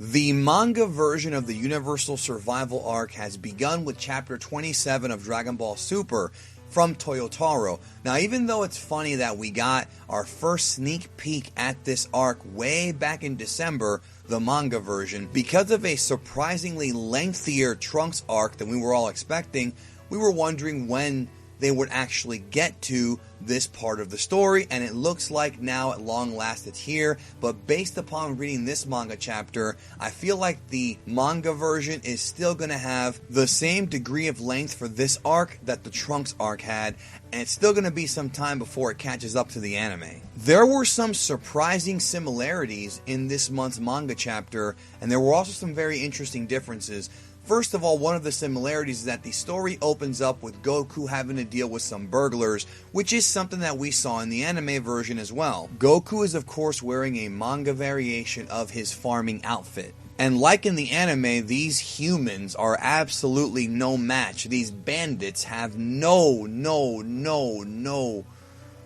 The manga version of the Universal Survival arc has begun with Chapter 27 of Dragon Ball Super from Toyotaro. Now, even though it's funny that we got our first sneak peek at this arc way back in December, the manga version, because of a surprisingly lengthier Trunks arc than we were all expecting, we were wondering when they would actually get to this part of the story, and it looks like now at long last it's here. But based upon reading this manga chapter, I feel like the manga version is still going to have the same degree of length for this arc that the Trunks arc had, and it's still going to be some time before it catches up to the anime. There were some surprising similarities in this month's manga chapter, and there were also some very interesting differences. First of all, one of the similarities is that the story opens up with Goku having to deal with some burglars, which is something that we saw in the anime version as well. Goku is of course wearing a manga variation of his farming outfit. And like in the anime, these humans are absolutely no match. These bandits have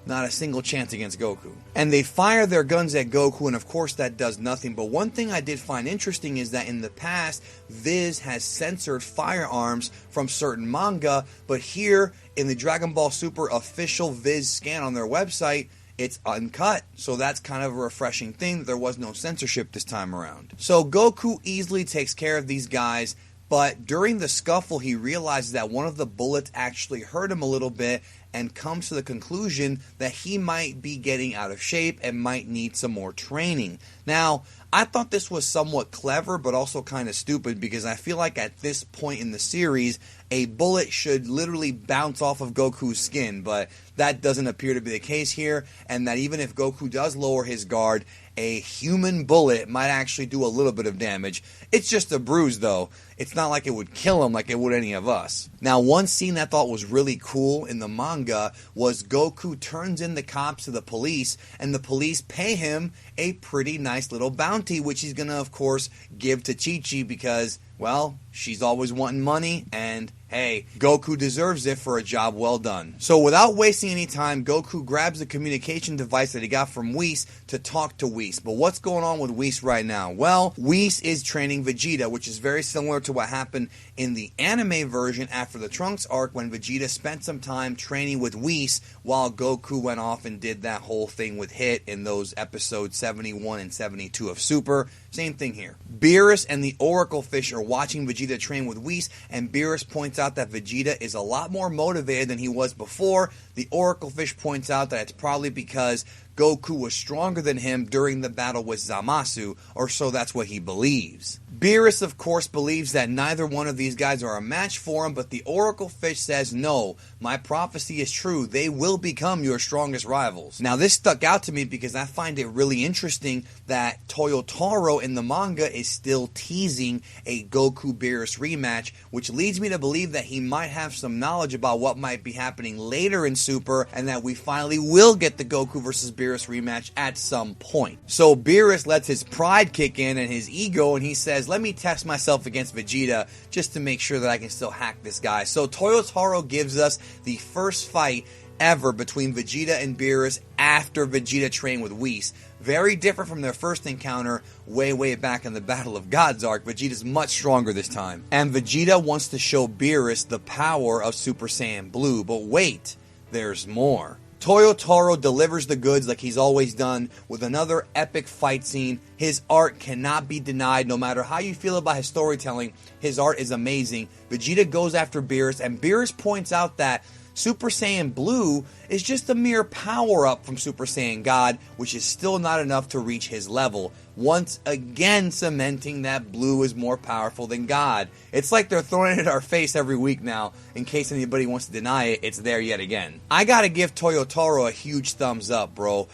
not a single chance against Goku. And they fire their guns at Goku, and of course that does nothing. But one thing I did find interesting is that in the past, Viz has censored firearms from certain manga, but here in the Dragon Ball Super official Viz scan on their website, it's uncut. So that's kind of a refreshing thing that there was no censorship this time around. So Goku easily takes care of these guys, but during the scuffle he realizes that one of the bullets actually hurt him a little bit, and comes to the conclusion that he might be getting out of shape and might need some more training. Now, I thought this was somewhat clever, but also kind of stupid, because I feel like at this point in the series, a bullet should literally bounce off of Goku's skin, but that doesn't appear to be the case here, and that even if Goku does lower his guard, a human bullet might actually do a little bit of damage. It's just a bruise, though. It's not like it would kill him like it would any of us. Now, one scene I thought was really cool in the manga was Goku turns in the cops to the police, and the police pay him a pretty nice little bounty, which he's gonna, of course, give to Chi-Chi because, well, she's always wanting money, and hey, Goku deserves it for a job well done. So without wasting any time, Goku grabs the communication device that he got from Whis to talk to Whis. But what's going on with Whis right now? Well, Whis is training Vegeta, which is very similar to what happened in the anime version after the Trunks arc, when Vegeta spent some time training with Whis while Goku went off and did that whole thing with Hit in those episodes 71 and 72 of Super. Same thing here. Beerus and the Oracle Fish are watching Vegeta train with Whis, and Beerus points out that Vegeta is a lot more motivated than he was before. The Oracle Fish points out that it's probably because Goku was stronger than him during the battle with Zamasu, or so that's what he believes. Beerus, of course, believes that neither one of these guys are a match for him, but the Oracle Fish says, no, my prophecy is true. They will become your strongest rivals. Now, this stuck out to me because I find it really interesting that Toyotaro in the manga is still teasing a Goku-Beerus rematch, which leads me to believe that he might have some knowledge about what might be happening later in Super, and that we finally will get the Goku versus Beerus rematch at some point. So Beerus lets his pride kick in and his ego, and he says, let me test myself against Vegeta just to make sure that I can still hack this guy. So Toyotaro gives us the first fight ever between Vegeta and Beerus after Vegeta trained with Whis. Very different from their first encounter way back in the Battle of Gods arc. Vegeta's much stronger this time. And Vegeta wants to show Beerus the power of Super Saiyan Blue. But wait, there's more. Toyotaro delivers the goods like he's always done with another epic fight scene. His art cannot be denied. No matter how you feel about his storytelling, his art is amazing. Vegeta goes after Beerus, and Beerus points out that Super Saiyan Blue is just a mere power-up from Super Saiyan God, which is still not enough to reach his level. Once again cementing that Blue is more powerful than God. It's like they're throwing it in our face every week now. In case anybody wants to deny it, it's there yet again. I gotta give Toyotaro a huge thumbs up, bro.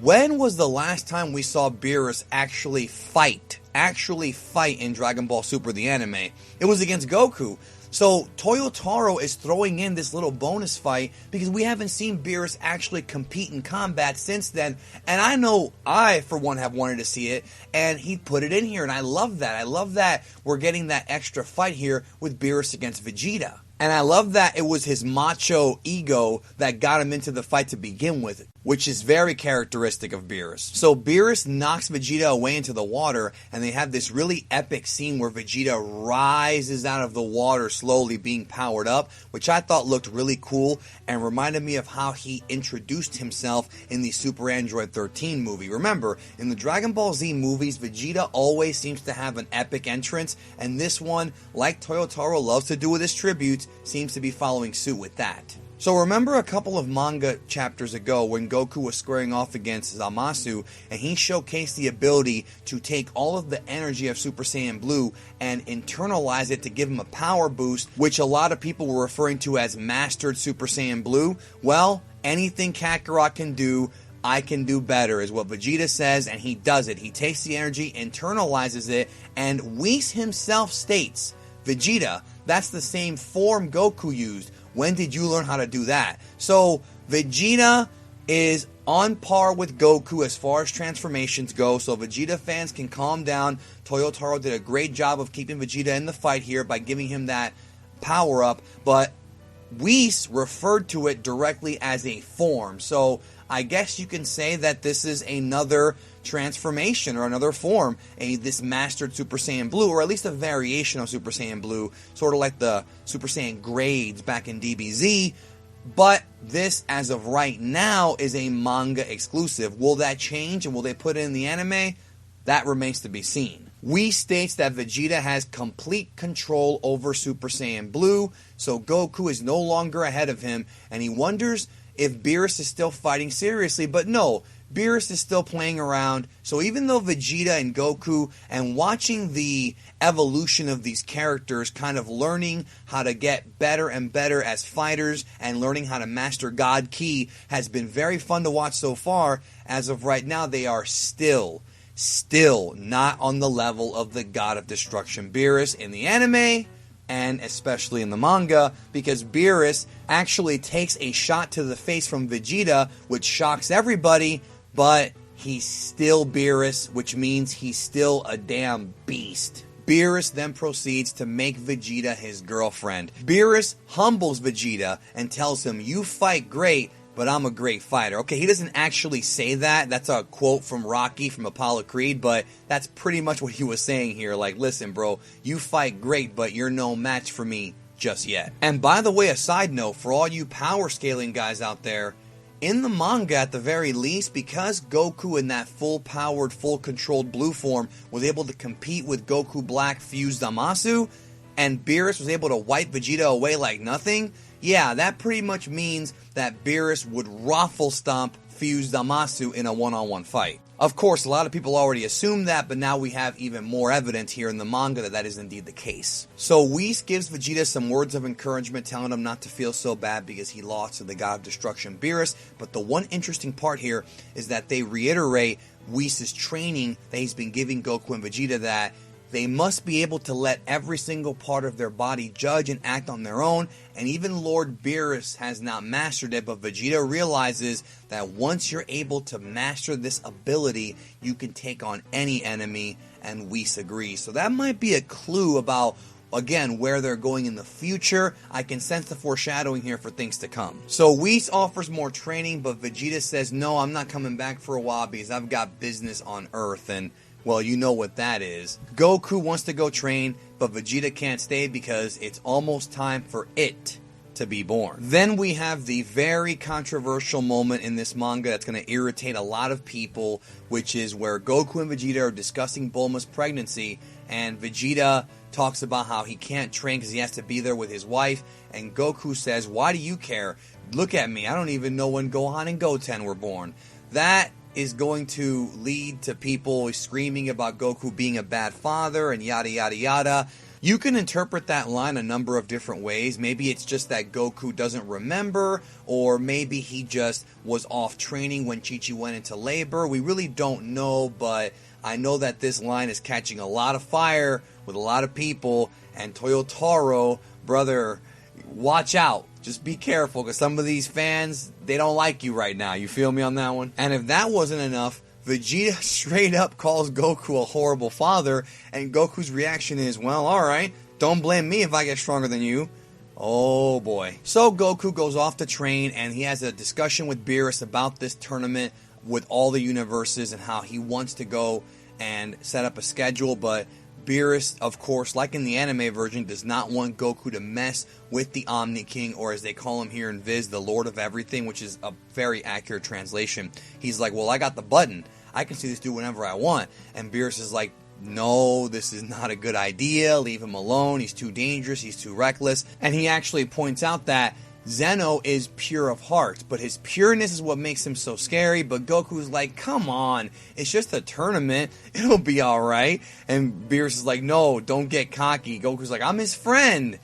When was the last time we saw Beerus actually fight in Dragon Ball Super the anime? It was against Goku. So Toyotaro is throwing in this little bonus fight because we haven't seen Beerus actually compete in combat since then. And I know I, for one, have wanted to see it, and he put it in here, and I love that. I love that we're getting that extra fight here with Beerus against Vegeta. And I love that it was his macho ego that got him into the fight to begin with. which is very characteristic of Beerus. So Beerus knocks Vegeta away into the water, and they have this really epic scene where Vegeta rises out of the water slowly, being powered up, which I thought looked really cool and reminded me of how he introduced himself in the Super Android 13 movie. Remember, in the Dragon Ball Z movies, Vegeta always seems to have an epic entrance, and this one, like Toyotaro loves to do with his tributes, seems to be following suit with that. So remember a couple of manga chapters ago when Goku was squaring off against Zamasu, and he showcased the ability to take all of the energy of Super Saiyan Blue and internalize it to give him a power boost, which a lot of people were referring to as Mastered Super Saiyan Blue? Well, anything Kakarot can do, I can do better, is what Vegeta says, and he does it. He takes the energy, internalizes it, and Whis himself states, Vegeta, that's the same form Goku used. When did you learn how to do that? So, Vegeta is on par with Goku as far as transformations go, so Vegeta fans can calm down. Toyotaro did a great job of keeping Vegeta in the fight here by giving him that power-up, but Whis referred to it directly as a form. So, I guess you can say that this is another transformation or another form, this Mastered Super Saiyan Blue, or at least a variation of Super Saiyan Blue, sort of like the Super Saiyan grades back in DBZ. But this, as of right now, is a manga exclusive. Will that change and will they put it in the anime? That remains to be seen. Whis states that Vegeta has complete control over Super Saiyan Blue, so Goku is no longer ahead of him, and he wonders if Beerus is still fighting seriously, but no, Beerus is still playing around. So even though Vegeta and Goku, and watching the evolution of these characters, kind of learning how to get better and better as fighters and learning how to master God Ki has been very fun to watch so far, as of right now they are still not on the level of the God of Destruction Beerus in the anime, and especially in the manga, because Beerus actually takes a shot to the face from Vegeta, which shocks everybody, but he's still Beerus, which means he's still a damn beast. Beerus then proceeds to make Vegeta his girlfriend. Beerus humbles Vegeta and tells him, "You fight great, but I'm a great fighter." Okay, he doesn't actually say that. That's a quote from Rocky, from Apollo Creed, but that's pretty much what he was saying here. Like, listen, bro, you fight great, but you're no match for me just yet. And by the way, a side note, for all you power scaling guys out there, in the manga, at the very least, because Goku in that full-powered, full-controlled blue form was able to compete with Goku Black fused Zamasu, and Beerus was able to wipe Vegeta away like nothing, yeah, that pretty much means that Beerus would raffle stomp fused Zamasu in a one-on-one fight. Of course, a lot of people already assumed that, but now we have even more evidence here in the manga that that is indeed the case. So Whis gives Vegeta some words of encouragement, telling him not to feel so bad because he lost to the God of Destruction Beerus. But the one interesting part here is that they reiterate Whis' training that he's been giving Goku and Vegeta, that they must be able to let every single part of their body judge and act on their own, and even Lord Beerus has not mastered it, but Vegeta realizes that once you're able to master this ability, you can take on any enemy, and Whis agrees. So that might be a clue about, again, where they're going in the future. I can sense the foreshadowing here for things to come. So Whis offers more training, but Vegeta says, no, I'm not coming back for a while because I've got business on Earth, and well, you know what that is. Goku wants to go train, but Vegeta can't stay because it's almost time for it to be born. Then we have the very controversial moment in this manga that's going to irritate a lot of people, which is where Goku and Vegeta are discussing Bulma's pregnancy, and Vegeta talks about how he can't train because he has to be there with his wife, and Goku says, why do you care? Look at me, I don't even know when Gohan and Goten were born. That is going to lead to people screaming about Goku being a bad father and yada yada yada. You can interpret that line a number of different ways. Maybe it's just that Goku doesn't remember, or maybe he just was off training when Chi-Chi went into labor. We really don't know, but I know that this line is catching a lot of fire with a lot of people, and Toyotaro, brother, watch out. Just be careful, because some of these fans, they don't like you right now. You feel me on that one? And if that wasn't enough, Vegeta straight up calls Goku a horrible father, and Goku's reaction is, well, alright, don't blame me if I get stronger than you. Oh boy. So Goku goes off to train, and he has a discussion with Beerus about this tournament with all the universes and how he wants to go and set up a schedule, but Beerus, of course, like in the anime version, does not want Goku to mess with the Omni King, or as they call him here in Viz, the Lord of Everything, which is a very accurate translation. He's like, well, I got the button. I can see this dude whenever I want. And Beerus is like, no, this is not a good idea. Leave him alone. He's too dangerous. He's too reckless. And he actually points out that Zeno is pure of heart, but his pureness is what makes him so scary. But Goku's like, come on, it's just a tournament. It'll be alright. And Beerus is like, no, don't get cocky. Goku's like, I'm his friend.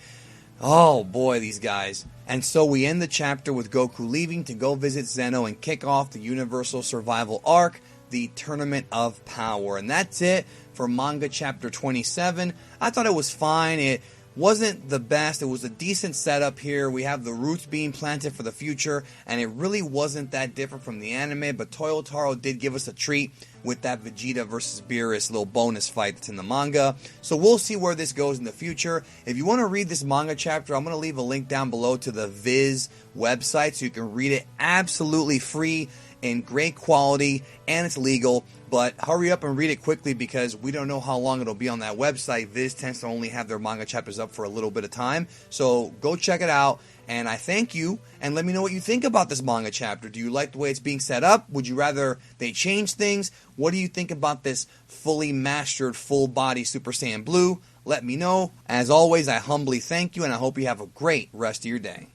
Oh boy, these guys. And so we end the chapter with Goku leaving to go visit Zeno and kick off the Universal Survival Arc, the Tournament of Power. And that's it for manga chapter 27. I thought it was fine. It wasn't the best. It was a decent setup here. We have the roots being planted for the future, and it really wasn't that different from the anime, but Toyotaro did give us a treat with that Vegeta versus Beerus little bonus fight that's in the manga. So we'll see where this goes in the future. If you want to read this manga chapter, I'm going to leave a link down below to the Viz website so you can read it absolutely free in great quality, and it's legal. But hurry up and read it quickly because we don't know how long it'll be on that website. Viz tends to only have their manga chapters up for a little bit of time. So go check it out. And I thank you. And let me know what you think about this manga chapter. Do you like the way it's being set up? Would you rather they change things? What do you think about this fully mastered, full body Super Saiyan Blue? Let me know. As always, I humbly thank you, and I hope you have a great rest of your day.